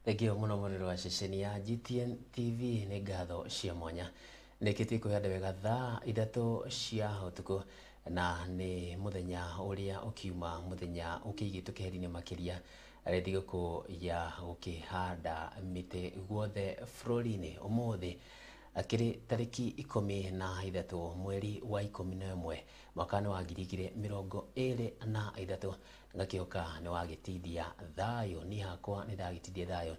Thegio muno muniro wa ceceni ya GTN TV ni ngatho cia mwanya nikiti kuhanda wega thaa ithatu cia utuku na ni muthenya uria ukiuma muthenya ukigite keheri-ini makiria thigũkũ ya gukihanda miti guothe bũrũri-inĩ umuthi akiri tariki 13 mweri wa 11 mwaka wa 2023 ngakioka ni wagitithia thayo ni hakwa ni ndagitithia thayo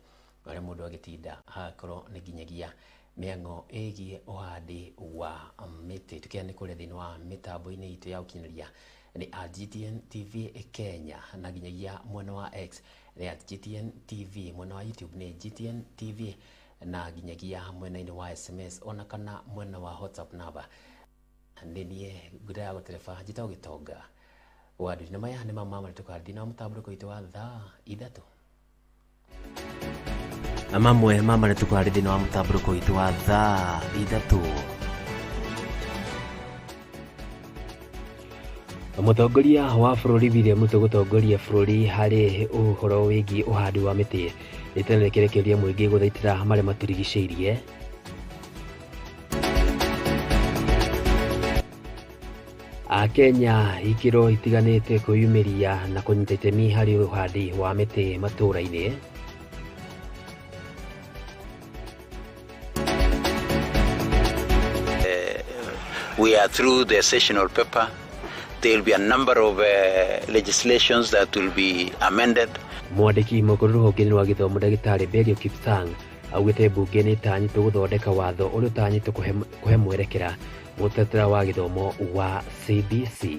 wale mundu agitinda hakorwo ni nginyagia miango egi ohandi wa miti tukiani kule thini wa mitambo-ini itu ya ukinyaria ni GTN TV Kenya na nginyagia mwena wa X ni GTN TV, mwena wa YouTube ni GTN TV na nginyagia mwena-ini wa SMS ona kana mwena wa WhatsApp namba ndinie ngudaya gutereba njitagwo Gitonga wadu na maya ni mama tukandi na Mutamburuko Thaa Ithatu amamwe mama na tukandi na Mutamburuko Thaa Ithatu. Mutongoria wa bũrũri William Ruto gutongoria bũrũri hari uhoro wigi uhandi wa miti ritenerekerekeria muingi guthaitira mari maturigiceirie Kenya ikiro itiganite kuyumiria na kunyita itemi hari uhandi wa miti matũra-ini. We are through the sessional paper. There will be a number of legislations that will be amended. Mwandiki mukuru ruhonge rwa githomo Ndagitari Belio Kipsang augite bunge ni tanyitwo guthondeka watho uria tanyitwo kuhe mwerekera mutetera wa githomo wa CBC.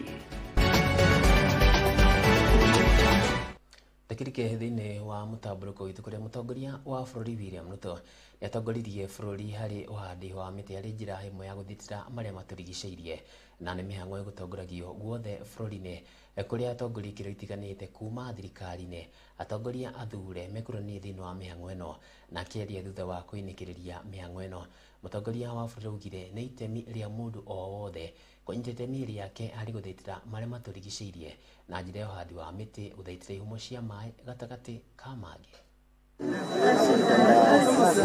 Takirike thini wa Mutamburuko kuria mutongoria wa bũrũri William Ruto yatongoririe bũrũri hari uhandi wa miti ari njira imwe ya guthitira maria maturigiceirie na ni mihango igutongoragio guothe bũrũri-inĩ kuria atongoria ikiro itiganite kuma thirikari-inĩ atongoria athure mekurani thini wa mihango ino na kieria thutha wa kuinikiriria mihango ino mutongoria wa bũrũri augire ni itemi ria mundu o wothe kunyita itemi riake hari guthitira maria maturigiceirie na njira ya uhandi wa miti uthaitira ihumo cia mai gatagati ka mangĩ.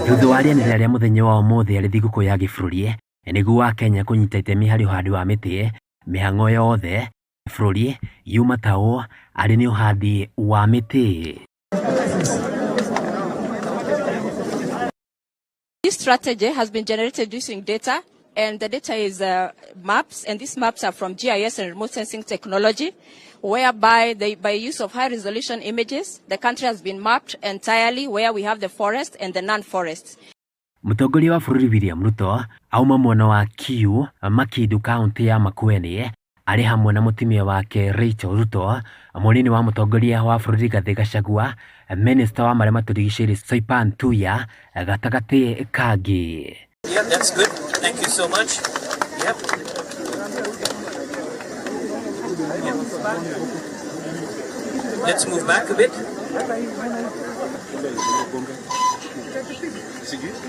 Thutha wa rĩanĩrĩra rĩa muthenya wa ũmũthĩ arĩ thigũkũ ya gĩbũrũri nĩguo wa Kenya kunyita itemi hari uhandi wa miti mĩhang'o yothe bũrũri yuma taũ arĩ nĩ uhandi wa miti. This strategy has been generated using data, and the data is maps, and these maps are from GIS and remote sensing technology, whereby by use of high-resolution images, the country has been mapped entirely where we have the forest and the non-forests. Mutongoria wa bũrũri William Ruto auma mwena wa Kiu Makindu kaunti ya Makueni ari hamwe na mutumia wake Rachel Ruto, mũnini wa mutongoria wa bũrũri Rigathi Gachagua, minister wa maria maturigiceirie Soipan Tuya gatagati kangi. Yeah, that's good. Thank you so much. Yep. Let's move back a bit.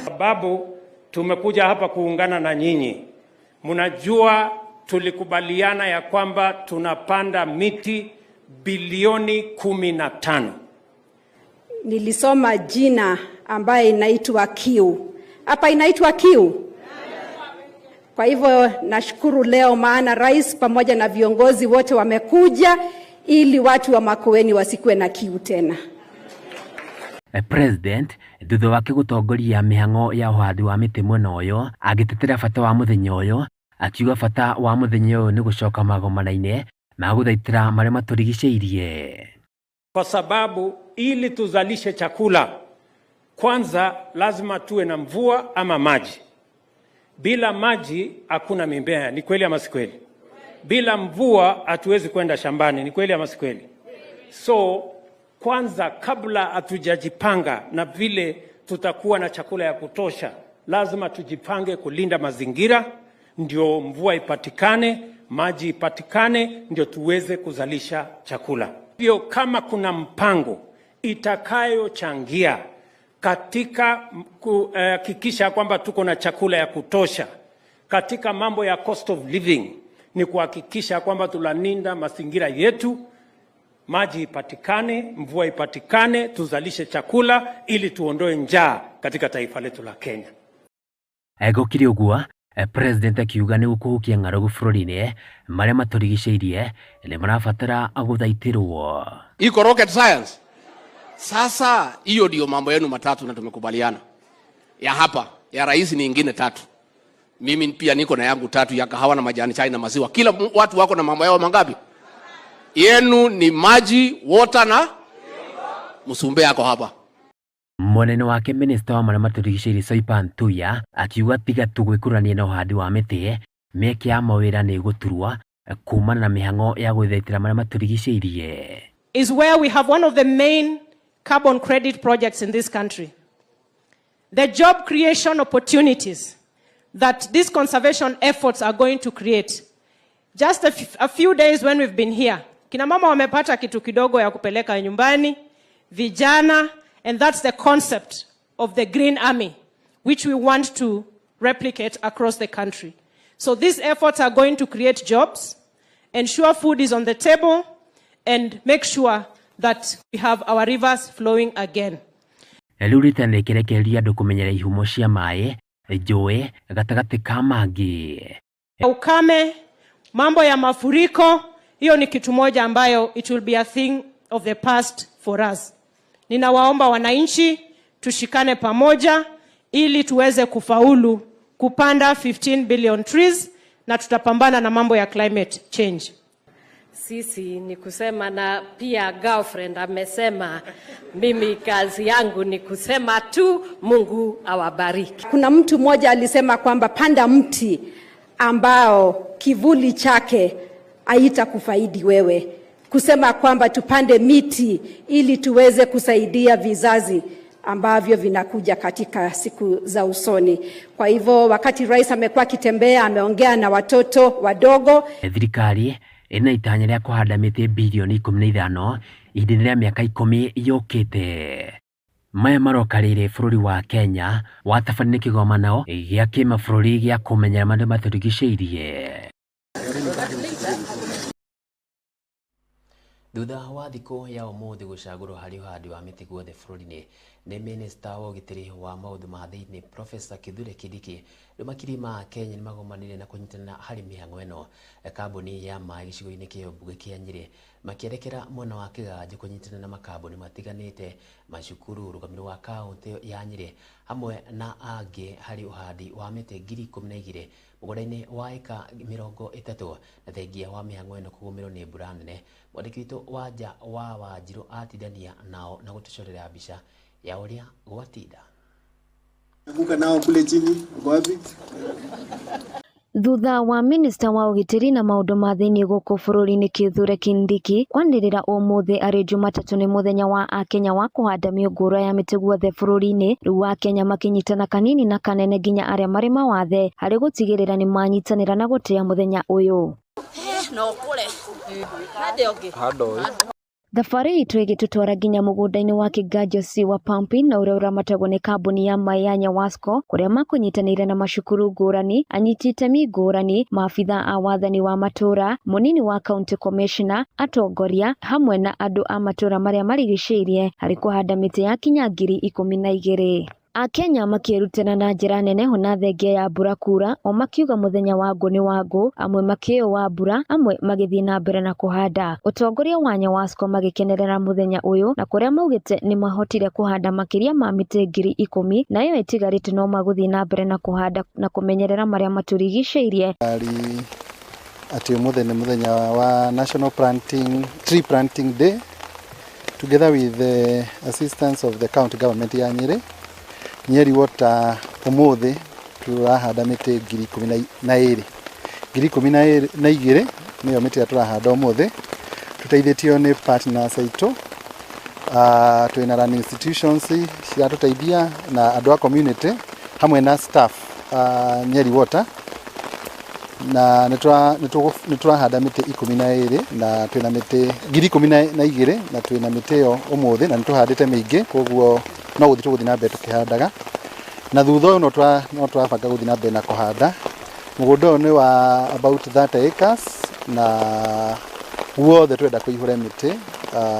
Sababu tumekuja hapa kuungana na nyinyi. Mnajua tulikubaliana ya kwamba tunapanda miti bilioni 15. Nilisoma jina ambaye inaitwa Kiu. Hapa inaitwa Kiu. Kwa hivyo nashukuru leo maana rais pamoja na viongozi wote wamekuja ili watu wa Makueni wasikuwe na kiu tena. President thutha wake gutongoria mihang'o ya uhandi wa miti mwena uyu agitetera bata wa muthenya uyu akiuga bata wa muthenya uyu ni gucoka magomana-ini ma guthaitira maria maturigiceirie. Kwa sababu ili tuzalishe chakula kwanza lazima tuwe na mvua ama maji. Bila maji hakuna mimea, ni kweli ama si kweli? Bila mvua hatuwezi kwenda shambani, ni kweli ama si kweli? So kwanza kabla hatujajipanga na vile tutakuwa na chakula ya kutosha, lazima tujipange kulinda mazingira ndio mvua ipatikane, maji ipatikane ndio tuweze kuzalisha chakula. Hivyo kama kuna mpango itakayochangia katika kuhakikisha kwamba tuko na chakula ya kutosha, katika mambo ya cost of living ni kuhakikisha kwamba tunalinda mazingira yetu, maji ipatikane, mvua ipatikane, tuzalishe chakula ili tuondoe njaa katika taifa letu la Kenya. Ego kiriogua President akiuga ni gukuhukia ng'aragu bururi-ini maria maturigiceirie ni marabatara aguthaitĩrwo. Iko rocket science. Sasa hiyo ndio mambo yenu matatu na tumekubaliana. Ya hapa, ya rais ni ingine 3. Mimi pia niko na yangu 3 ya kahawa na majani chai na maziwa. Kila watu wako na mambo yao mangapi? Yenu ni maji, water na Musumbe yako hapa. Munene wake Minister wa maria maturigiceirie Soipan Tuya akiuga tiga tu gwĩkũrania na ũhandi wa mĩtĩ, mĩeke ya mawĩra nĩ gũturwo kumana na mĩhang'o ya gwĩthaitĩra maria maturigiceirie. Is where we have one of the main carbon credit projects in this country. The job creation opportunities that these conservation efforts are going to create. Just a few days when we've been here, kina mama wamepata kitu kidogo ya kupeleka nyumbani, vijana, and that's the concept of the Green Army, which we want to replicate across the country. So these efforts are going to create jobs, ensure food is on the table, and make sure that we have our rivers flowing again. Elurite nĩ kĩrekereria andũ kũmenyera ihumo cia maĩ, njũĩ, gatagatĩ ka mangĩ. Ukame, mambo ya mafuriko, hiyo ni kitu moja ambayo it will be a thing of the past for us. Ninawaomba wananchi tushikane pamoja ili tuweze kufaulu kupanda 15 billion trees na tutapambana na mambo ya climate change. Sisi ni kusema, na pia girlfriend amesema, mimi kazi yangu ni kusema tu Mungu awabariki. Kuna mtu mmoja alisema kwamba panda mti ambao kivuli chake haitakufaidi wewe. Kusema kwamba tupande miti ili tuweze kusaidia vizazi ambavyo vinakuja katika siku za usoni. Kwa hivyo wakati rais amekuwa akitembea, ameongea na watoto wadogo. Thirikari ina itanya rĩa kũhanda mĩtĩ bilioni 15 ihinda rĩa mĩaka 10 yũkĩte. Maya maroka rĩrĩ bũrũri wa Kenya watabanĩrie kĩgomano gĩa kĩmabũrũri gĩa kũmenyera marĩa maturigicĩirie. Thutha wa thikũ ya ũmũthĩ gũcagũrwo harĩ ũhandi wa mĩtĩ guothe bũrũri-inĩ nĩ Minister wa ũgitĩri wa maũndũ ma thĩinĩ Professor Kithure Kindiki, rĩu makiri ma Kenya nĩ magomanire na kũnyitanĩra harĩ mĩhang'o ĩno. Kambuni ya maĩ gĩcigo-inĩ kĩa ũmbunge kĩa Nyĩrĩ makĩerekera mwena wa Kĩganjo kũnyitanĩra na makambuni matiganĩte, macukuru, rũgamĩrĩri wa kaũntĩ ya Nyĩrĩ hamwe na angĩ harĩ ũhandi wa mĩtĩ 12,000 mũgũnda-inĩ wa eka 30 na thengia wa mĩhang'o ĩno kũgũmĩrwo nĩ mbura nene. Mwandĩki witũ wa nja wa Wanjirũ atindania nao na gũtũcorera mbica ya ũrĩa gwatinda. Anguka nao kule chini, uko wapi? Thutha wa Minister wa ũgitĩri na maũndũ ma thĩinĩ gũkũ bũrũri-inĩ Kithure Kindiki kwanĩrĩra ũmũthĩ arĩ Jumatatũ nĩ mũthenya wa Akenya wa kũhanda mĩũngũrwa ya mĩtĩ guothe bũrũri-inĩ, rĩu Akenya makĩnyitana kanini na kanene nginya arĩa marĩ mawathe harĩ gũtigĩrĩra nĩ manyitanĩra na gũtĩa mũthenya ũyũ. Thabarĩ itũ ĩgĩtũtwara nginya mũgũnda-inĩ wa Kĩganjo wa pumping na ũrĩa ũramatagwo nĩ kambuni ya maĩ ya Nyawasco, kũrĩa makũnyitanĩire na macukuru ngũrani, anyiti itemi ngũrani, maabitha a wathani wa matũra, mũnini wa county commissioner, atongoria hamwe na andũ a matũra marĩa marigicĩirie harĩ kũhanda mĩtĩ ya kinya 12,000. Akenya makĩrutana na njĩra nene hona thengia ya mbura kura, o makiuga mũthenya wa ngũ nĩ wa ngũ, amwe makĩũa mbura, amwe magĩthiĩ na mbere na kũhanda. Ũtongoria wa Nyawasco magĩkenerera mũthenya ũyũ na kũrĩa maugĩte nĩ mahotire kũhanda makĩria ma mĩtĩ 10,000 nayo ĩtigarĩte no magũthiĩ na mbere na kũhanda na kũmenyerera marĩa maturigicĩirie. Ati ũmũthĩ nĩ mũthenya wa National Tree Planting Day, together with the assistance of the county government ya Nyĩrĩ. Nyeri Water ũmũthĩ turahanda mĩtĩ 12,000. 12,000 nĩyo mĩtĩ ya turahanda ũmũthĩ, tũteithĩtio nĩ partners aitũ, twĩna running institutions ciratũteithia na andũ a community hamwe na staff Nyeri Water, na nĩ turahanda mĩtĩ 12 na twĩna mĩtĩ 12,000 na twĩna mĩtĩ ĩyo ũmũthĩ na nĩ tũhandĩte mĩingĩ, koguo no gũthiĩ tũgũthiĩ na mbere tũkĩhandaga, na thutha ũyũ no tũrabanga gũthiĩ na mbere na kũhanda. Mũgũnda ũyũ nĩ wa about 30 acres na guothe twenda kũihũra mĩtĩ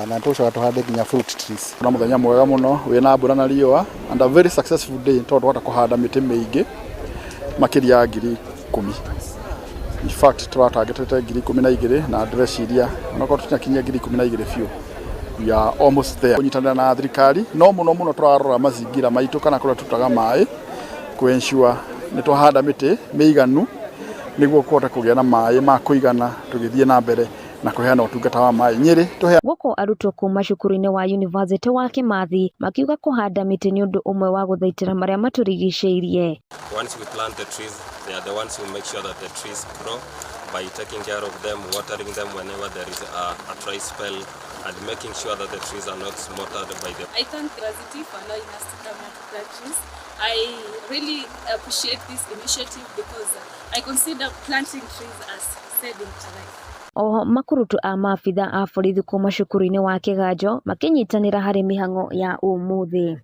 na tũcoka tũhande nginya fruit trees. Na mũthenya mwega mũno wĩna mbura na riũa and a very successful day tondũ twahota kũhanda mĩtĩ mĩingĩ makĩria ya 10,000. In fact tũratargetete 12,000 na ndĩreciria onakorwo tũnyakinyia 12,000 biũ. We are almost there. Kunyitanĩra na thirikari no mũno tũrarora mazingira maitũ kana kũrĩa tutaga maĩ ku ensure nĩ twahanda mĩtĩ mĩiganu nĩguo kũhota kũgĩa na maĩ ma kũigana tũgĩthiĩ na mbere na kũheana ũtungata wa maĩ Nyeri gũkũ arutwo kuma cukuru-inĩ wa University wa Kimathi makiuga kũhanda mĩtĩ nĩ ũndũ ũmwe wa gũthaitĩra marĩa matũrigicĩirie. Once we plant the trees, they are the ones who make sure that the trees grow by taking care of them, watering them whenever there is a dry spell, and making sure that the trees are not smothered by them. I thank Gravity for allowing us to come and plant trees. I really appreciate this initiative because I consider planting trees as saving a life. Oho makurutu a maabitha a borithi kuma cukuru-inĩ wa Kĩganjo makinyitanĩra harĩ mĩhang'o ya ũmũthĩ.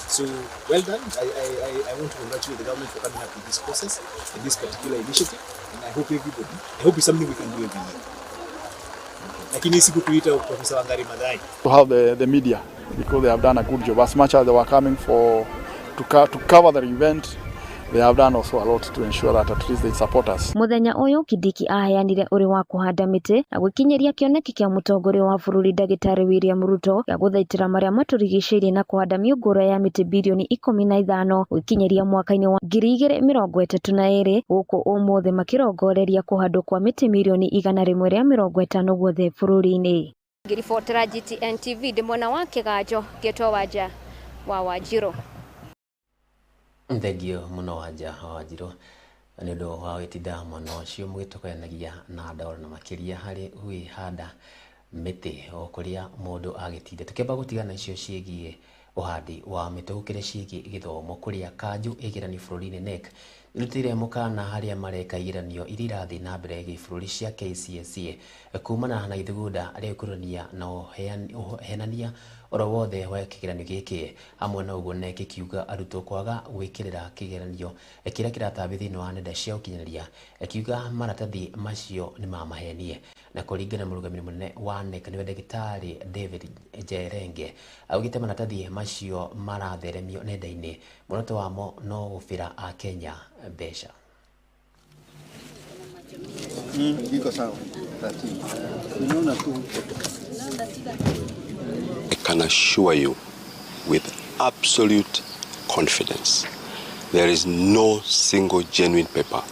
So well done. I want to congratulate the government for coming up with this process and this particular initiative, and I hope it's something we can do every year. Lakini siku tuita Professor Wangari Maathai to have the media because they have done a good job as much as they were coming to cover the event. They have done also a lot to ensure that at least they support us. Muthenya ũyũ Kindiki aheanire ũrĩ wa kũhanda mĩtĩ na gũkinyeria kĩoneki kĩa mũtongoria wa bũrũri Ndagĩtarĩ William Ruto ya gũthaitĩra marĩa matũrigicĩirie na kũhanda mĩũngũrwa ya mĩtĩ bilioni 15 gũkinyeria mwaka-inĩ wa 2032 gũkũ ũmũthĩ makĩrongoreria kũhandwo kwa mĩtĩ milioni 150 guothe bũrũri-inĩ. Ngiribotera GTN TV ndĩ mwena wa Kĩganjo Gĩtwo Wanja wa Wanjirũ. Thengio mũno Wanja wa Wanjirũ nĩ ũndũ wa wĩtinda mũno ũcio mũgĩtũkanagia na ndoro na makĩria harĩ gwĩhanda mĩtĩ o kũrĩa mũndũ agĩtinda. Tũkĩamba gũtigana icio ciĩgiĩ ũhandi wa mĩtĩ gũkĩrĩa ciĩgiĩ gĩthomo kũrĩa kanjũ ĩgeranio bũrũri-inĩ NEC irutĩire mũkana harĩa mareka igeranio iria irathiĩ na mbere gĩbũrũri cia KCSE kumana na ithugunda rĩa gũkũrania na ũhenania oro wothe wa kĩgeranio gĩkĩ. Hamwe na ũguo NEC ĩkiuga arutwo kwaga gwĩkĩrĩra kĩgeranio kĩrĩa kĩratambio thĩinĩ wa nenda cia ũkinyanĩria, ĩkiuga maratathi macio nĩ mamahenie. Na kũringana na mũrũgamĩrĩri mũnene wa NEC nĩwe Ndagĩtarĩ David Njerenge augĩte maratathi macio maratheremio nenda-inĩ muoroto wamo no gũbĩra a Kenya mbeca. I can assure you with absolute confidence there is no single genuine paper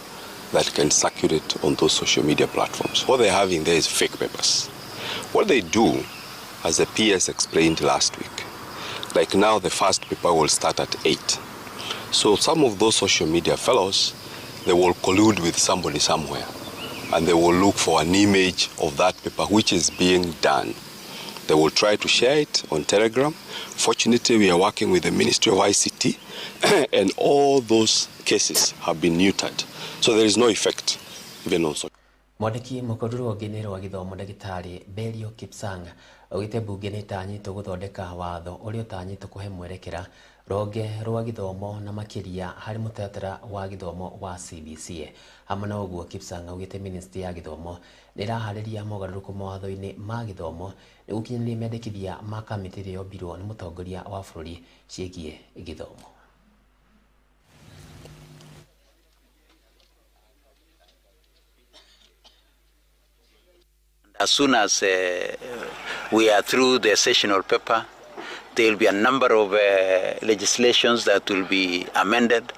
that can circulate on those social media platforms. What they're having there is fake papers. What they do, as the PS explained last week, like now the first paper will start at 8. So some of those social media fellows, they will collude with somebody somewhere and they will look for an image of that paper which is being done. They will try to share it on Telegram. Fortunately, we are working with the Ministry of ICT and all those cases have been neutered. So there is no effect even on social. Mwandĩki mũkũrũ rũhonge-inĩ rwa gĩthomo Ndagĩtarĩ Belio Kipsang augĩte mbunge nĩ ĩtanyĩtwo gũthondeka watho ũrĩa ũtanyĩtwo kũhe mwerekera rũhonge rwa gĩthomo na makĩria harĩ mũtaratara wa gĩthomo wa CBC. Hamwe na ũguo Kipsang augĩte Ministry ya gĩthomo nĩ ĩraharĩria mogarũrũku mawatho-inĩ ma gĩthomo nĩguo gũkinyanĩria mendekithia ma kamĩtĩ ĩrĩa yombirwo nĩ mũtongoria wa bũrũri ciĩgiĩ gĩthomo. As soon as we are through the sessional paper, there will be a number of legislations that will be amended.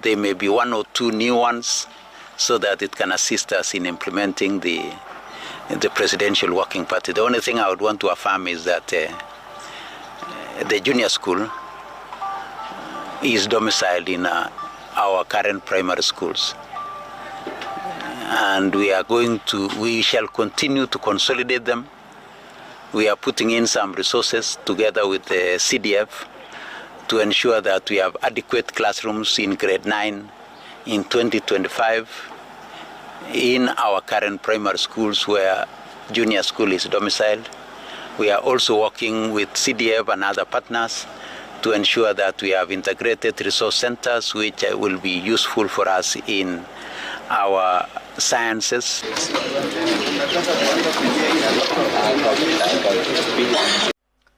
There may be one or two new ones so that it can assist us in implementing the presidential working party. The only thing I would want to affirm is that the junior school is domiciled in our current primary schools. And we shall continue to consolidate them. We are putting in some resources together with the CDF to ensure that we have adequate classrooms in grade 9 in 2025 in our current primary schools where junior school is domiciled. We are also working with CDF and other partners to ensure that we have integrated resource centers which will be useful for us in our sciences.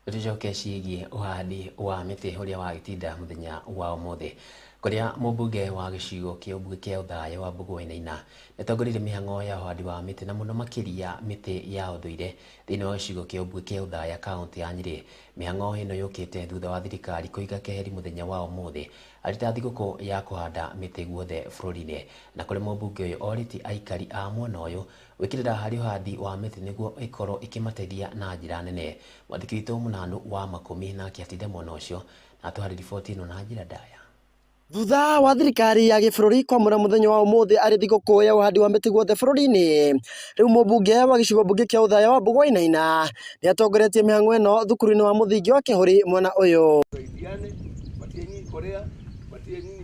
Tucoke ciĩgiĩ ũhandi wa mĩtĩ ũrĩa wagĩtinda mũthenya wa ũmũthĩ kũrĩa mũmbunge wa gĩcigo kĩa ũmbunge kĩa ũthaya wa Mbũgũ-Wainaina nĩatongoririe mĩhang'o ya ũhandi wa mĩtĩ na mũno makĩria mĩtĩ ya ũndũire thĩinĩ wa gĩcigo kĩa ũmbunge kĩa ũthaya kaunti ya Nyĩrĩ. Mĩhang'o ĩno yũkĩte thutha wa thirikari kũiga keheri mũthenya wa ũmũthĩ arĩ thigũkũ ya kũhanda mĩtĩ guothe bũrũri-inĩ, na kũrĩ mũmbunge ũyũ orĩtie aikari a mwena ũyũ gwĩkĩrĩra harĩ ũhandi wa mĩtĩ nĩguo ĩkorwo ĩkĩmateithia na njĩra nene. Mwandĩki witũ Mũnanu wa Makũmi nake atinda mwena ũcio na atũharĩ riboti ĩno na njĩra ndaya. Thutha wa thirikari ya gĩbũrũri kwamũra mũthenya wa ũmũthĩ arĩ thigũkũ ya ũhandi wa mĩtĩ guothe bũrũri-inĩ, rĩu mũmbunge wa gĩcigo mbunge kĩa ũthaya wa Mbũgũ-Wainaina nĩatongoretie mĩhang'o ĩno thukuru-inĩ wa mũthingi wa Kĩhũri mwena ũyũ.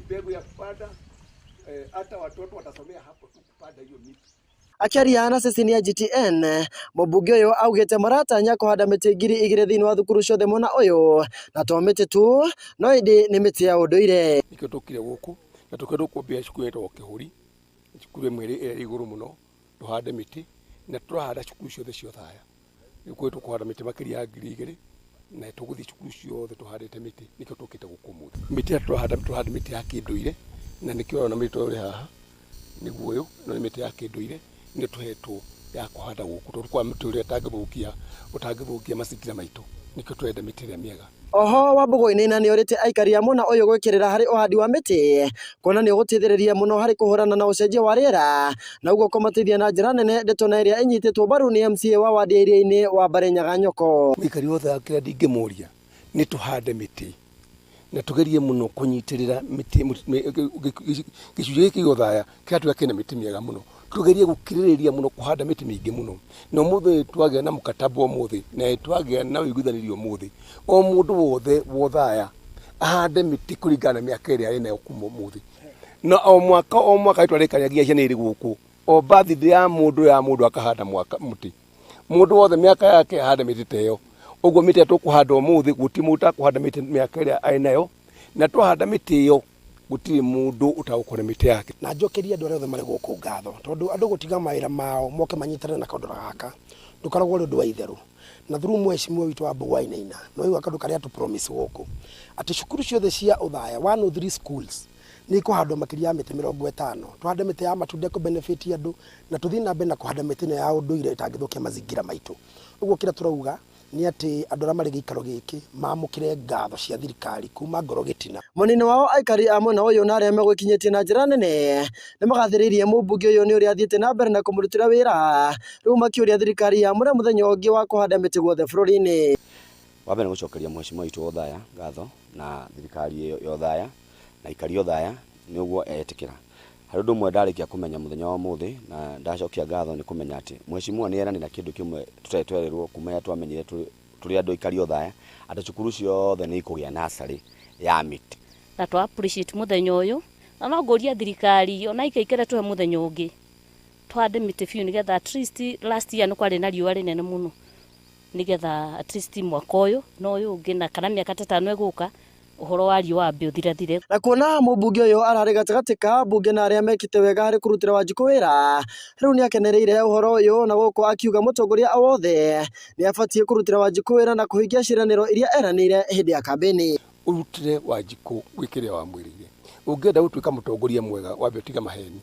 Mbegu ya kupanda hata watoto watasomea hapo tu kupanda hiyo miti. Akiaria na ceceni ya GTN, mũmbunge ũyũ augĩte maratanya kũhanda mĩtĩ 2,000 thĩinĩ wa thukuru ciothe mwena ũyũ, na to mĩtĩ tu no ĩndĩ nĩ mĩtĩ ya ũndũire. Nĩkĩo tũkire gũkũ na tũkĩenda kuambia cukuru ĩtagwo Kĩhũri, cukuru ĩmwe ĩrĩ igũrũ mũno, tũhande mĩtĩ na tũrahanda cukuru ciothe cia Thaya. Nĩkuo tũkũhanda mĩtĩ makĩria ya 2,000 na tũgũthiĩ cukuru ciothe tũhandĩte mĩtĩ. Nĩkĩo tũkĩte gũkũ mũthĩ. Mĩtĩ ya tũrahanda mĩtĩ ya kĩndũire na nĩkĩo ona mĩtĩ ũrĩ haha nĩguo ũyũ no nĩ mĩtĩ ya kĩndũire nĩ tũhetwo ya kũhanda gũkũ tondũ kwa mĩtĩ ũrĩa ũtangĩthũkia macingira maitũ, nĩkĩo twenda mĩtĩ ĩrĩa mĩega. Oho wa Mbũgũ-Wainaina nĩ orĩte aikari a mwena ũyũ gwĩkĩrĩra harĩ ũhandi wa mĩtĩ kuona nĩ ũgũteithĩrĩria mũno harĩ kũhũrana na ũcenjia wa rĩera na ũguo kũmateithia na njĩra nene. Ndeto na ĩrĩa ĩnyitĩtwo mbaru nĩ MCA wa wadi ya Iria-inĩ wa Barenyaga Nyoko. Mũikari wothe kĩrĩa ndingĩmũria nĩ tũhande mĩtĩ na tũgerie mũno kũnyitĩrĩra mĩtĩ gĩcunjĩ gĩkĩ gĩa Ũthaya kĩratuĩka kĩna mĩtĩ mĩega mũno, tũgerie gũkirĩrĩria mũno kũhanda mĩtĩ mĩingĩ mũno. Na ũmũthĩ twagĩa na mũkataba ũmũthĩ na twagĩa na ũiguithanĩrio ũmũthĩ, o mũndũ wothe wa Ũthaya ahande mĩtĩ kũringana na mĩaka ĩrĩa ĩnayo kuma ũmũthĩ. Na o mwaka twarĩkanyagia ciana irĩ gũkũ, o birthday ya mũndũ akahanda mũtĩ, mũndũ wothe mĩaka yake ahande mĩtĩ ta ĩyo. Ũguo mĩtĩ tũkũhanda ũmũthĩ gũtirĩ mũndũ ũtakũhanda mĩtĩ mĩaka ĩrĩa ainayo, na twahanda mĩtĩ ĩyo gũtirĩ mũndũ ũtagũkũra mĩtĩ yake. Na njokeria andũ arĩa othe marĩ gũkũ ngatho tondũ andũ gũtiga mawĩra mao moke manyitanĩre na kaũndũ gaka ndũkoragwo ũrĩ ũndũ wa itherũ, na through mheshimiwa witũ wa Mbũgũ-Wainaina no iwa kaũndũ karĩa tũ-promise gũkũ atĩ cukuru ciothe cia Ũthaya 103 schools nĩ ikũhandwo makĩria ya mĩtĩ 50, tũhande mĩtĩ ya matunda kũ-benefit andũ na tũthiĩ na mbere na kũhanda mĩtĩ ya ũndũire ĩtangĩthũkia mazingira maitũ. Ũguo kĩrĩa tũrauga nĩ atĩ andũ arĩa marĩ gĩikaro gĩkĩ mamũkĩre ngatho cia thirikari kuma ngoro gĩtina. Mũnini wao aikari a mwena ũyũ na arĩa megũkinyĩtie na njĩra nene nĩ magathĩrĩirie mũmbunge ũyũ nĩ ũrĩa athiĩte na mbere na kũmũrutĩra wĩra, rĩu makĩũria thirikari yamũre mũthenya ũngĩ wa kũhanda mĩtĩ guothe bũrũri-inĩ. Wa mbere gũcokeria mheshimiwa witũ wa Ũthaya ngatho na thirikari ya Ũthaya na aikari Ũthaya nĩ ũguo etĩkĩra. Harĩ ũndũ ũmwe ndarĩkia kũmenya mũthenya wa ũmũthĩ na ndacokia ngatho nĩ kũmenya atĩ mheshimiwa nĩ eranĩra kĩndũ kĩmwe tũretwererwo kuma ya twamenyire tũrĩ andũ aikari Ũthaya atĩ cukuru ciothe nĩ ikũgĩa nasarĩ ya mĩtĩ. Na twa appreciate mũthenya ũyũ na no ngũria thirikari ona ikaikare tũhe mũthenya ũngĩ twande mĩtĩ biũ nĩgetha at least last year nĩ kwarĩ na riũa rĩnene mũno, nĩgetha at least mwaka ũyũ no ũyũ ũngĩ na kana mĩaka 5 ĩgũka ũhoro wa riũa wambe ũthirathire. Na kuona mũmbunge ũyũ ararĩ gatagatĩ ka mbunge na arĩa mekĩte wega harĩ kũrutĩra Wanjikũ wĩra, rĩu nĩ akenereire ũhoro ũyũ na gũkũ akiuga mũtongoria wothe nĩ abatiĩ kũrutĩra Wanjikũ wĩra na kũhingia ciĩranĩro iria eranĩire hĩndĩ ya kambĩini. Ũrutĩre Wanjikũ gwĩkĩrĩa wa mwĩrĩire. Ũngĩenda gũtuĩka mũtongoria mwega wambe ũtiga maheni,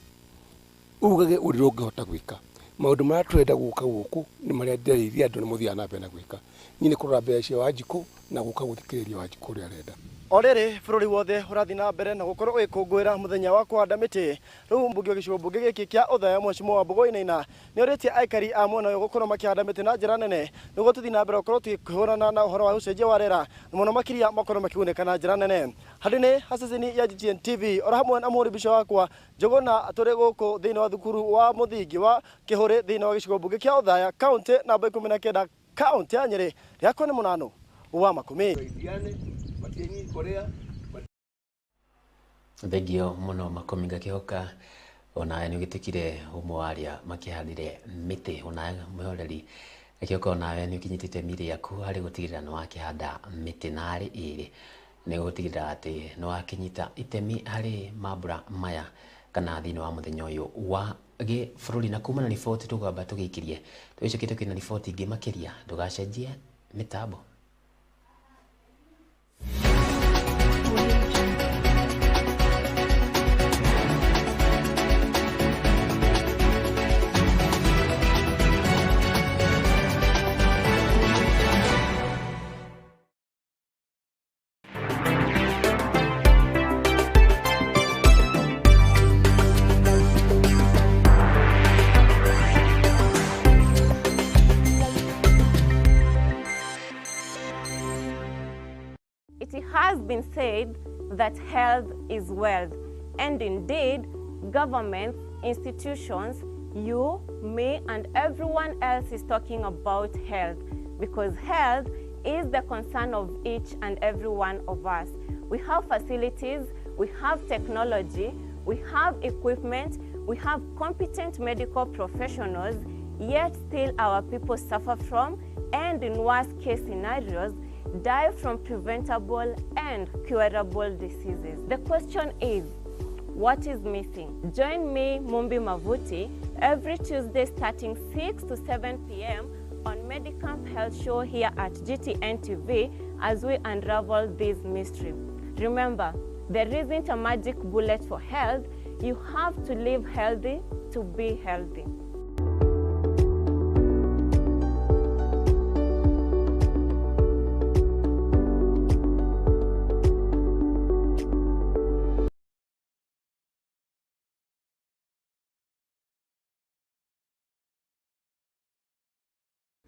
ugage ũrĩa ũngĩhota gwĩka. Maũndũ marĩa tũrenda gũka gũkũ nĩ marĩa ndĩrĩirie andũ nĩ mũthiaga na mbere na gwĩka. Niĩ nĩ kũrora mbere cia Wanjikũ na gũka gũthikĩrĩria Wanjikũ ũrĩa arenda. O rĩrĩ bũrũri wothe ũrathiĩ na mbere na gũkorwo ũgĩkũngũĩra mũthenya wa kũhanda mĩtĩ. Rĩu mbunge wa gĩcigo mbunge gĩkĩ kĩa Ũthaya mheshimiwa wa Mbũgũ-Wainaina nĩ orĩtie aikari a mwena ũyũ gũkorwo makĩhanda mĩtĩ na njĩra nene nĩguo tũthiĩ na mbere gũkorwo tũkĩhũrana na ũhoro wa ũcenjia wa rĩera na mũno makĩria makorwo makĩgunĩka na njĩra nene. Handũ-inĩ ha ceceni ya GTN TV ora hamwe na mũhũri mbica wakwa Njũgũna tũrĩ gũkũ thĩinĩ wa thukuru wa mũthingi wa Kĩhũri thĩinĩ wa gĩcigo mbunge kĩa Ũthaya kaunti namba 19 kaunti ya Nyĩrĩ. Rĩakwa nĩ Mũnanu wa Makũmi. Thengio mũno Makũmi ngakĩhoka ona nĩ ũgĩtĩkire ũmwe wa arĩa makĩhandire mĩtĩ ona mwĩhoreri akĩhoka onawe nĩ ũkinyĩtĩte mĩrĩ yaku harĩ gũtigĩrĩra nĩ wakĩhanda mĩtĩ narĩ ĩrĩ nĩ gũtigĩrĩra atĩ nĩ wakĩnyita itemi harĩ mambura maya kana thini wa muthenya uyu wa bururi na kuma na riboti tugamba tugikirie twicokete kwina riboti ingi makiria ndugacenjie mitambo. It has been said that health is wealth, and indeed, governments, institutions, you, me, and everyone else is talking about health, because health is the concern of each and every one of us. We have facilities, we have technology, we have equipment, we have competent medical professionals, yet still our people suffer from, and in worst case scenarios, die from preventable and curable diseases. The question is, what is missing? Join me, Mumbi Mavuti, every Tuesday starting 6 to 7 p.m. on Medicamp Health Show here at GTN TV as we unravel this mystery. Remember, there isn't a magic bullet for health. You have to live healthy to be healthy.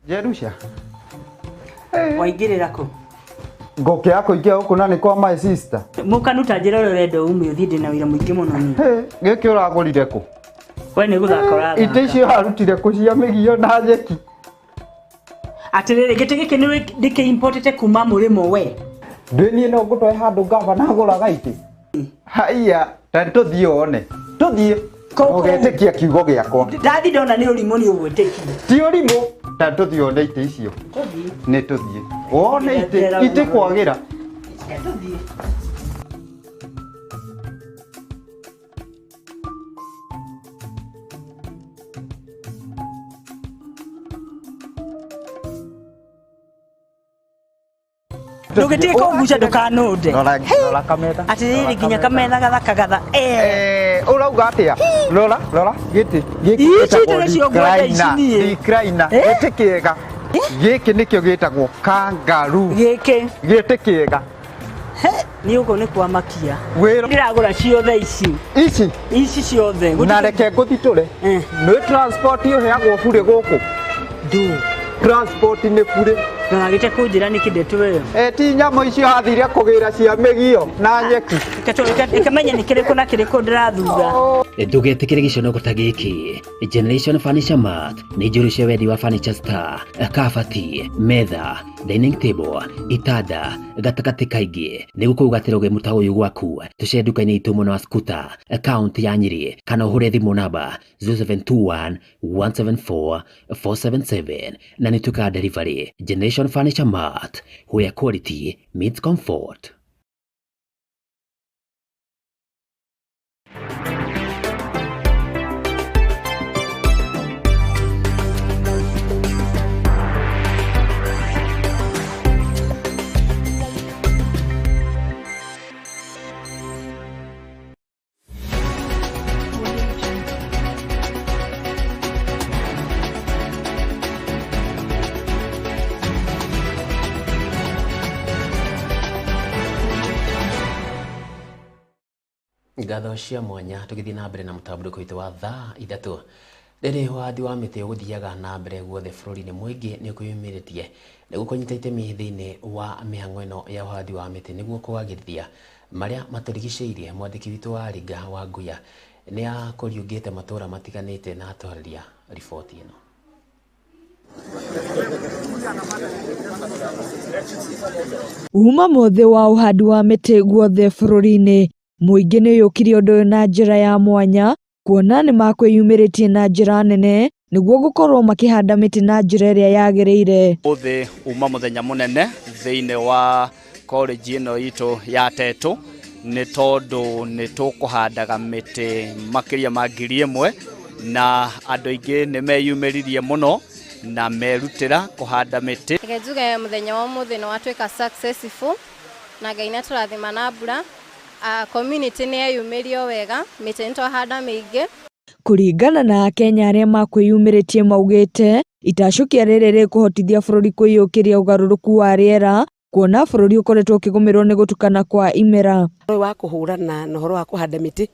Jerusha. Waingirira ku? Ngoke yako ikia huko nani kwa my sister. Mukanuta njira rendo ume uthinde na wira muingi muno ni. Geke uragurire ku? We ni guthakora. Iticio harutire ku cia migio na njeki. Atirire gite gike ni ndike importete kuma murimo we. Ndini no gutwe handu ngava na gura gaiti. Haiya, tanto thione. Tuthie. Ogetekia kiugo giakwa. Ndathi ndona ni urimo ni ugweteki. Ti urimo. Tanto thione ite icio. Ni tuthie. Wone ite kwagira. Tuthie. Ndugetie ko guca ndukanunde. Rora kamera. Atiriri ginya kamera gathaka gatha. Urauga atia? Rora giti. Dikraina. Giti kiega. Giki nikio gitagwo kangaroo. Giti kiega. Ni ugo ni kwa makia. Ndiragura ciothe ici. Ici ciothe. Na reke nguthitule. Ni transport yo heagwo bure guku. Transport ni bure. Ngagite kunjira ni kindetu we. Ti nyamo icio hathire kugira cia migio na nyeki. Ikamenya ni kiriko na kiriko ndirathura. Ndugetikire gicono gutagiki. Generation Furniture Mart ni njuru cia wendi wa furniture star, kabati, metha, dining table, itanda, gatakati kaingi ni gukugatira uge muta uyu gwaku. Tuce nduka-ini itu muno wa scooter, account ya Nyeri kana uhure thimu namba 0721 174 477 na ni tuka delivery. Generation Furniture Mart, where quality meets comfort. Ngatho cia mwanya tugithii na mbere na mutamburuko wa Thaa Ithatu. Riri wadi wa miti uguthiaga na mbere guothe bururi-ini mwingi ni ukuyumiritie niguo kunyita itemi thiini wa mihango ino ya wadi wa miti niguo kwagirithia maria maturigiceirie. Mwandiki witu wa Ringa wa Nguya ni akuriungite matura matiganite na atwarĩria riboti ino. Uma mothe wa uhandi wa miti guothe bururi-ini muingi ni yukire undu na njira ya mwanya kuona ni makwiyumiritie na njira nene niguo gukorwo makihanda miti na njira iria yagiriire. Uma muthenya munene thiini wa college ino itu ya Tetu nĩ tondũ nĩ tũkũhandaga mĩtĩ makĩria ma 1,000 na andũ aingĩ nĩ meyumĩririe mũno na merutĩra kũhanda mĩtĩ. Reke njuge mũthenya wa ũmũthĩ nĩ watuĩka successful na Ngai nĩ atũrathima na mbura. Community nĩ yeyumĩrio wega, mĩtĩ nĩ twahanda mĩingĩ. Kũringana na Akenya arĩa makwĩyumĩrĩtie maugĩte itacũkia rĩrĩ rĩkũhotithia bũrũri kwĩyũkĩria ũgarũrũku wa rĩera, kuona bũrũri ũkoretwo ũkĩgũmĩrwo nĩ gũtukana kwa imera. Ũhoro wa kũhũrana na ũhoro wa kũhanda mĩtĩ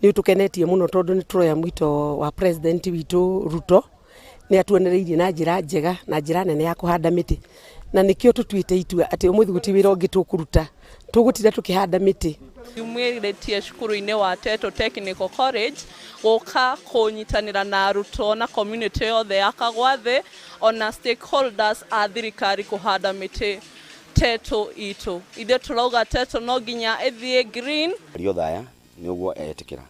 nĩ ũtũkenetie mũno tondũ nĩ tũroya mwito wa president witũ Ruto, nĩ atuonereirie na njĩra njega na njĩra nene ya kũhanda mĩtĩ, na nĩkĩo tũtuĩte itua atĩ ũmũthĩ gũtirĩ wĩra ũngĩ tũkũruta, tũgũtinda tũkĩhanda mĩtĩ. Yumĩrĩtie cukuru-inĩ wa Teto Technical College gũka kũnyitanĩra na arutwo na community yothe ya Kagwathĩ ona stakeholders a thirikari kũhanda mĩtĩ Teto itũ. Ithe tũrauga Teto no nginya ĩthiĩ green. Thaya nĩ ũguo etĩkĩra.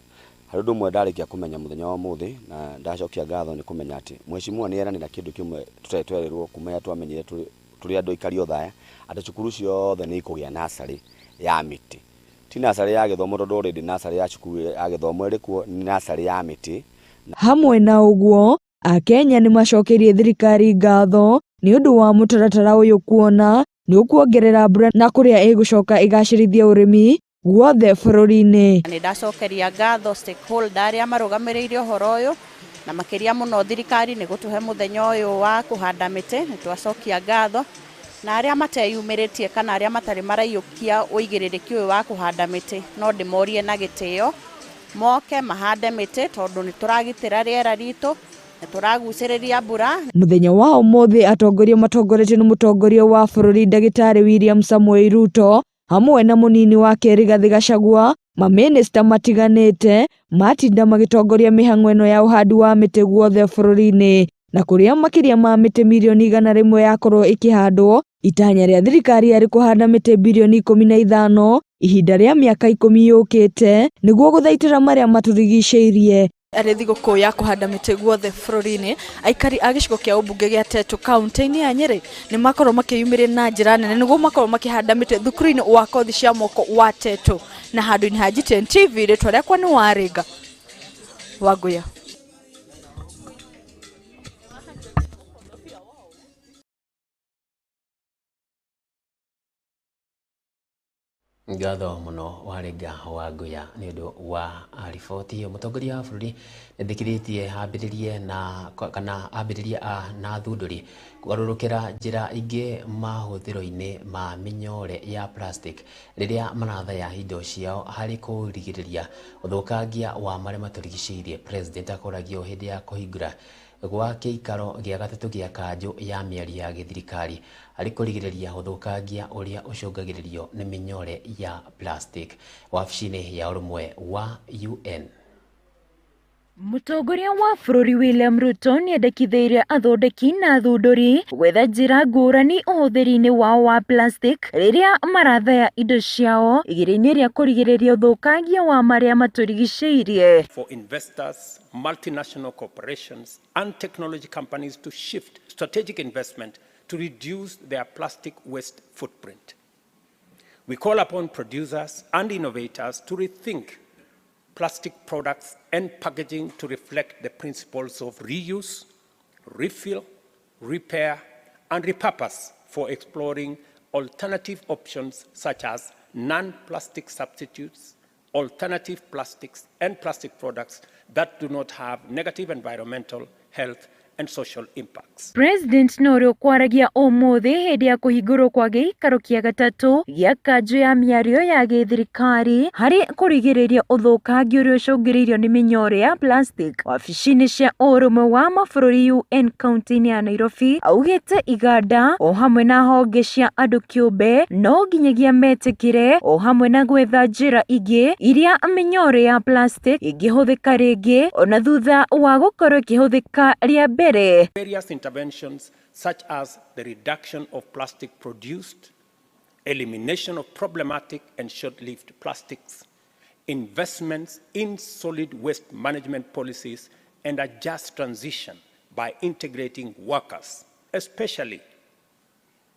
Harĩ ũndũ ũmwe ndarĩkia kũmenya mũthenya wa ũmũthĩ na ndacokia ngatho nĩ kũmenya atĩ mheshimiwa nĩ eranĩra kĩndũ kĩmwe tũretwererwo kuma ya twamenyire tũrĩ andũ aikari Thaya atĩ cukuru ciothe nĩ ikũgĩa nasarĩ ya mĩtĩ. Ti nasarĩ ya gĩthomo tondũ already nasarĩ ya cukuru ya gĩthomo ĩrĩkuo nĩ nasarĩ ya mĩtĩ. Hamwe na ũguo, Akenya nĩ macokerie thirikari ngatho nĩ ũndũ wa mũtaratara ũyũ kuona nĩ ũkuongerera mbura na kũrĩa ĩgũcoka ĩgacĩrithia ũrĩmi guothe bũrũri-inĩ. Nĩ ndacokeria ngatho stakeholder arĩa marũgamĩrĩire ũhoro ũyũ na makĩria mũno thirikari nĩ gũtũhe mũthenya ũyũ wa kũhanda mĩtĩ, nĩ twacokia ngatho na arĩa mateyumĩrĩtie kana arĩa matarĩ maraiyũkia ũigĩrĩrĩki ũyũ wa kũhanda mĩtĩ no ndĩmorie na gĩtĩo moke mahande mĩtĩ tondũ nĩ tũragitĩra rĩera ritũ, nĩ tũragucĩrĩria mbura. Mũthenya wa ũmũthĩ atongoria matongoretio nĩ mũtongoria wa bũrũri Ndagĩtarĩ William Samoei Ruto hamwe na mũnini wake Rigathĩ Gachagua, mamĩnĩsta matiganĩte matinda magĩtongoria mĩhang'o ĩno ya ũhandi wa mĩtĩ guothe bũrũri-inĩ, na kũrĩa makĩria ma mĩtĩ milioni 100 yakorwo ĩkĩhandwo. Itanya rĩa thirikari yarĩ kũhanda mĩtĩ bilioni 15 ihinda rĩa mĩaka 10 yũkĩte nĩguo gũthaitĩra marĩa matũrigicĩirie. Arĩ thigũkũ ya kũhanda mĩtĩ guothe bũrũri-inĩ, aikari a gĩcigo kĩa ũmbunge gĩa Teto kaunti-inĩ ya Nyĩrĩ nĩ makorwo makĩyumĩrĩra na njĩra nene nĩguo makorwo makĩhanda mĩtĩ thukuru-inĩ wa kothi cia moko wa Teto, na handũ-inĩ ha Gitonga TV rĩtwa rĩakwa nĩ Warĩnga Wangũya. Ngatho muno Warĩnga Wangũya nĩ ũndũ wa riboti ĩyo. Mũtongoria wa bũrũri nĩndĩkĩrĩtie ambĩrĩrie na thundũri kũgarũrũkĩra njĩra ingĩ mahũthĩro-inĩ ma mĩnyore ya plastic rĩrĩa marathaya indo ciao harĩ kũrigĩrĩria ũthũkangia wa marĩa matũrigicĩirie. President akoragio hĩndĩ ya kũhingũra gwa gĩikaro gĩa gatatũ gĩa kanjũ ya mĩario ya gĩthirikari harĩ kũrigĩrĩria ũthũkangia ũrĩa ũcũngagĩrĩrio nĩ mĩnyore ya plastic wabici-inĩ ya ũrũmwe wa UN. Mũtongoria wa bũrũri William Ruto nĩendekithĩirie athondeki na athundũri gwetha njĩra ngũrani ũhũthĩri-inĩ wao wa plastic rĩrĩa marathaya indo ciao igeria-inĩ rĩa kũrigĩrĩria ũthũkangia wa marĩa matũrigicĩirie. For investors, multinational corporations and technology companies to shift strategic investment to reduce their plastic waste footprint. We call upon producers and innovators to rethink plastic products and packaging to reflect the principles of reuse, refill, repair, and repurpose for exploring alternative options such as non-plastic substitutes, alternative plastics, and plastic products that do not have negative environmental, health, and social impacts. President Noro kwaragia ũmũthĩ hĩndĩ ya kũhingũrwo kwa gĩikaro kĩa gatatũ gĩa kanjũ ya mĩario ya gĩthirikari harĩ kũrigĩrĩria ũthũkangia ũrĩa ũcũngĩrĩirio nĩ mĩnyore ya plastic wabici-inĩ cia ũrũmwe wa mabũrũri UN kaunti-inĩ ya Nairobi, augĩte iganda o hamwe na honge cia andũ kĩũmbe no nginyagia metĩkĩre o hamwe na gwetha njĩra ingĩ iria mĩnyore ya plastic ĩngĩhũthĩka rĩngĩ ona thutha wa gũkorwo ĩkĩhũthĩka rĩa mbere. Various interventions such as the reduction of plastic produced, elimination of problematic and short-lived plastics, investments in solid waste management policies, and a just transition by integrating workers, especially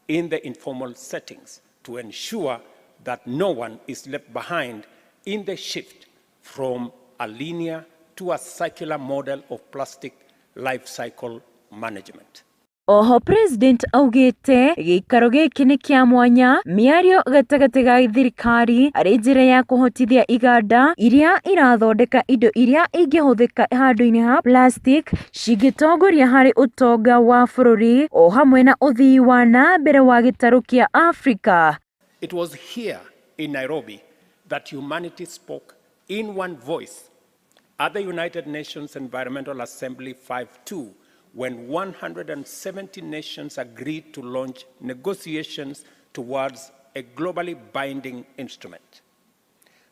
in the informal settings, to ensure that no one is left behind in the shift from a linear to a circular model of plastic life cycle management. Oho President augite gikaro giki ni kia mwanya miario gatagati ga thirikari ari njira ya kuhotithia iganda iria irathondeka indo iria ingihuthika handu-ini ha plastic cigitongoria hari utonga wa bururi o hamwe na uthii wa na mbere wa gitaru kia Africa. It was here in Nairobi that humanity spoke in one voice at the United Nations Environmental Assembly 5.2 when 170 nations agreed to launch negotiations towards a globally binding instrument.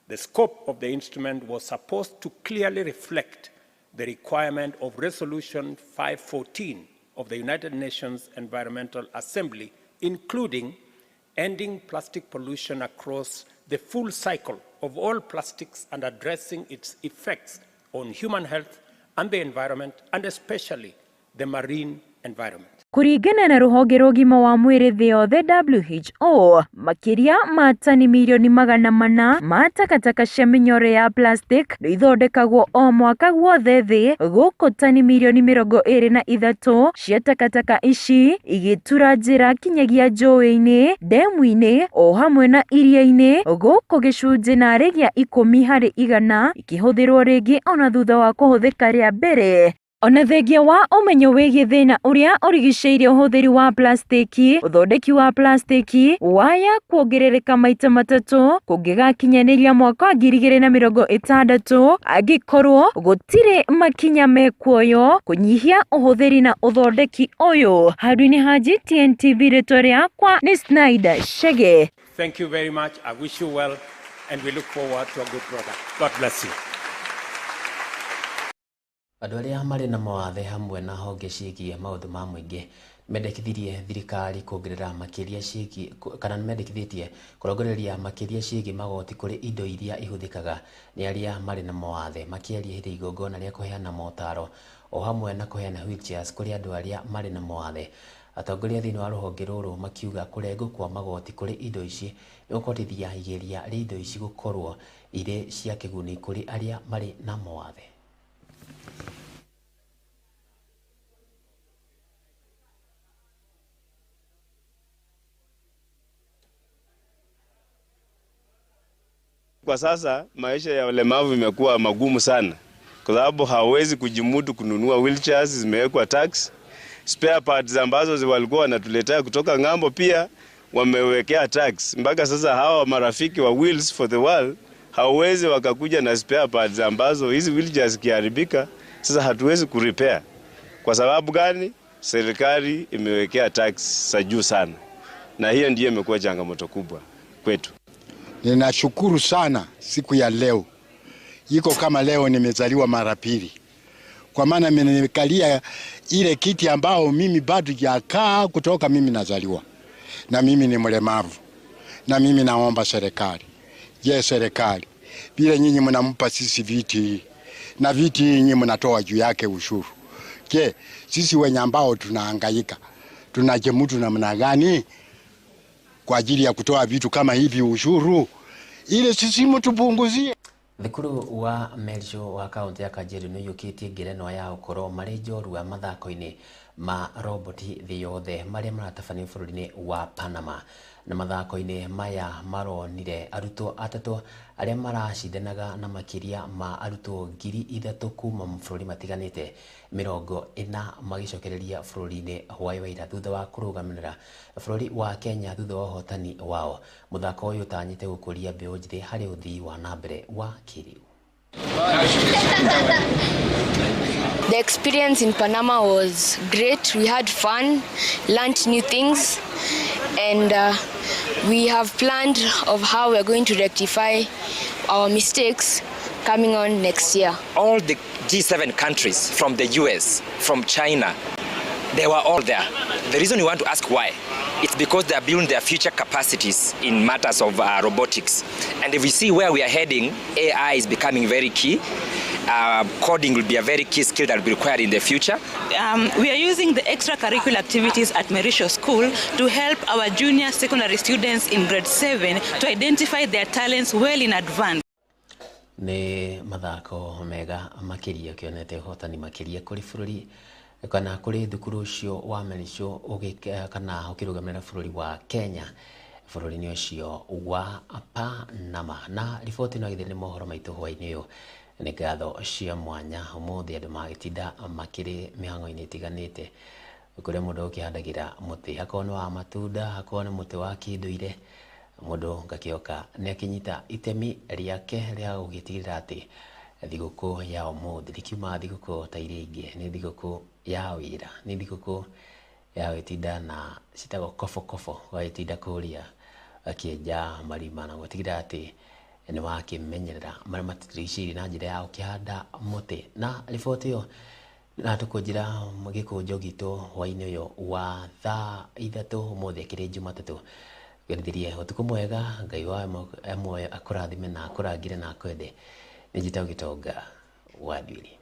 The scope of the instrument was supposed to clearly reflect the requirement of Resolution 514 of the United Nations Environmental Assembly, including ending plastic pollution across the full cycle of all plastics and addressing its effects on human health and the environment, and especially the marine environment. Kuringana na ruhonge rwa ũgima wa mwĩrĩ thĩ yothe WHO, makiria ma tani milioni 400 ma takataka cia mĩnyore ya plastic nĩ ithondekagwo o mwaka guothe thĩ, gũkũ tani milioni 23 cia takataka ici igĩtura njĩra kinyagia njũĩ-inĩ, ndemu-inĩ o hamwe na iria-inĩ, gũkũ gĩcunjĩ narĩ gĩa 10% ikĩhũthĩrwo rĩngĩ ona thutha wa kũhũthĩka rĩa mbere. Ona thengia wa umenyo wĩgiĩ thĩna ũrĩa ũrigicĩirie ũhũthĩri wa plastiki, ũthondeki wa plastiki waya kuongerereka maita matatũ kũngĩgakinyanĩria mwaka wa 2060 angĩkorwo gũtirĩ makinya mekuoyo kũnyihia ũhũthĩri na ũthondeki ũyũ. Handũ-inĩ ha GTN TV rĩtwa rĩakwa nĩ Snyder Shege. Thank you very much. I wish you well and we look forward to a good product. God bless you. Andũ arĩa marĩ na mawathe hamwe na honge ciĩgiĩ maũndũ ma mũingĩ mendekithirie thirikari kuongerera makĩria ciĩgiĩ kana mendekithĩtie kũrongoreria makĩria ciĩgiĩ magoti kũrĩ indo iria ihũthĩkaga nĩ arĩa marĩ na mawathe, makĩaria hĩndĩ igongona rĩa kũheana motaro o hamwe na kũheana wheelchairs kũrĩ andũ arĩa marĩ na mawathe. Atongoria thĩinĩ wa rũhonge rũrũ makiuga kũrengwo kwa magoti kũrĩ indo ici nĩ gũkotithia igeria rĩa indo ici gũkorwo irĩ cia kĩguni kũrĩ arĩa marĩ na mawathe. Kwa sasa maisha ya ulemavu imekuwa magumu sana kwa sababu hawezi kujimudu kununua wheelchairs, zimewekwa tax. Spare parts ambazo walikuwa wanatuletea kutoka ng'ambo pia wamewekea tax. Mpaka sasa hawa marafiki wa Wheels for the World hawezi wakakuja na spare parts ambazo hizi wheelchairs kiharibika sasa hatuwezi kurepair. Kwa sababu gani? Serikali imewekea tax za juu sana. Na hiyo ndiyo imekuwa changamoto kubwa kwetu. Ninashukuru sana siku ya leo. Iko kama leo nimezaliwa mara pili. Kwa maana nimekalia ile kiti ambao mimi bado sijakaa kutoka mimi nazaliwa. Na mimi ni mlemavu. Na mimi naomba serikali. Je, serikali, vile nyinyi mnampa sisi viti na viti nyinyi mnatoa juu yake ushuru. Je, sisi wenye ambao tunahangaika tunajemudu namna gani kwa ajili ya kutoa vitu kama hivi ushuru ile sisi mtupunguzie? Thukuru wa Meljo wa kaunti ya Kajiado nĩ yũkĩtie ngerenwa ya gũkorwo marĩ njorua mathako-inĩ ma roboti thĩ yothe marĩa maratabanio bũrũri-inĩ wa Panama. Na mathako-inĩ maya maronire arutwo atatũ arĩa maracindanaga na makĩria ma arutwo 3,000 kuma mabũrũri matiganĩte 40 magicokereria bũrũri-inĩ Hawaii waira thutha wa kũrũgamĩrĩra bũrũri wa Kenya thutha wa ũhotani wao. Mũthako ũyũ ũtanyĩte gũkũria mbeũ njĩthĩ harĩ ũthii wa na mbere wa kĩrĩu. The experience in Panama was great. We had fun, learned new things, and we have planned of how we're going to rectify our mistakes coming on next year. All the G7 countries, from the US, from China, they were all there. The reason we want to ask why, it's because they are building their future capacities in matters of robotics. And if we see where we are heading, AI is becoming very key. coding will be a very key skill that will be required in the future. We are using the extracurricular activities at Merisho School to help our junior secondary students in grade 7 to identify their talents well in advance. Nĩ mathako mega makĩria kĩonete hotani makĩria kũrĩ bũrũri kana kũrĩ thukuru ũcio wa Merisho kana ũkĩrũgamĩrĩra bũrũri wa Kenya bũrũri-inĩ ũcio wa Panama. Na riboti ĩno githĩ nĩ mohoro maitũ hwaĩ-inĩ ũyũ nĩ ngatho cia mwanya ũmũthĩ andũ magĩtinda makĩrĩ mĩhang'o-inĩ ĩtiganĩte kũrĩa mũndũ ũkĩhandagĩra mũtĩ hakorwo nĩ wa matunda hakorwo nĩ mũtĩ wa kĩndũire mũndũ ngakĩoka nĩ akĩnyita itemi rĩake rĩa gũgĩtigĩrĩra atĩ thigũkũ ya ũmũthĩ ndikiuma thigũkũ ta iria ingĩ nĩ thigũkũ ya wĩra nĩ thigũkũ ya gũtinda na citagwo kobokobo gũgĩtinda kũrĩa akĩenja marima na gũtigĩrĩra atĩ nĩ wakĩmenyerera marĩa matũrigicĩirie na njĩra ya gũkĩhanda mũtĩ. Na riboti ĩyo na tũkũnjĩra gĩkũnjo gitũ hwaĩ-inĩ ũyũ wa thaa ithatũ ũmũthĩ akĩrĩ Jumatatũ gĩthĩrie ũtukũ mwega Ngai wa amwe akũrathime na akũrangĩre na akwende nĩ njĩtagwo Gitonga wa Nduiri.